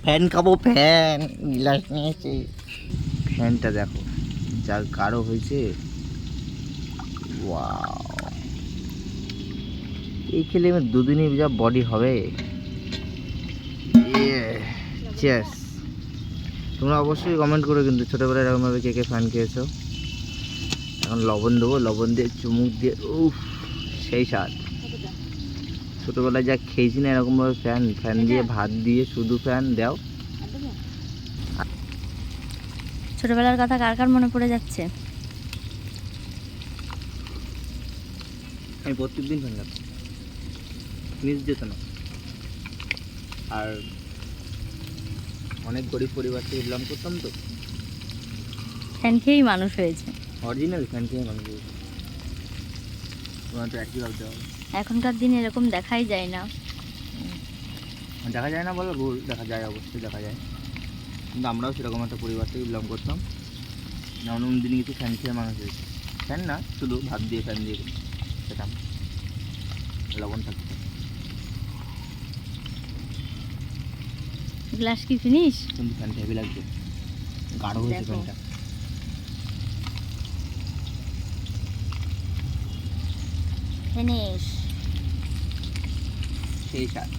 Fan খাবো, fan glass নিয়েছি। ফ্যানটা দেখো যা গাঢ় হয়েছে, ওয়াও। এই খেলে আমার দুদিনই যা বডি হবে। চেস। তোমরা অবশ্যই কমেন্ট করো কিন্তু ছোটোবেলায় এরকমভাবে কে কে ফ্যান খেয়েছো। এখন লবণ দেবো, লবণ দিয়ে চুমুক দিয়ে, উফ সেই স্বাদ। ছোটোবেলায় যা খেয়েছি না এরকমভাবে ফ্যান ফ্যান দিয়ে ভাত দিয়ে শুধু ফ্যান দাও। ছোটবেলার কথা কার কার মনে পড়ে যাচ্ছে? আমি প্রত্যেকদিন ফ্যান খেতাম, মিস যেত না। আর অনেক গরিব পরিবার থেকে বিলং করতাম তো, ফ্যান খেয়েই মানুষ হয়েছে। অরিজিনাল ফ্যান খেয়ে মানুষ হয়েছে। তোমার তো একই ভাবতে হবে। এখনকার দিনে এরকম দেখাই যায় না। দেখা যায় না বলো ভুল, দেখা যায়, অবশ্যই দেখা যায়। কিন্তু আমরাও সেরকম একটা পরিবার থেকে বিলং করতাম, যেমন দিনে কিছু ফ্যান খেয়ে মানুষ হয়েছে। ফ্যান না, শুধু ভাত দিয়ে ফ্যান দিয়ে খেতাম, লবণ থাকতো। গ্লাস কি ফিনিশ? কিন্তু ফ্যান হেভি লাগছে, গাঢ় হয়েছে দেখো। ফ্যানটা। ফিনিশ। সেই স্বাদ।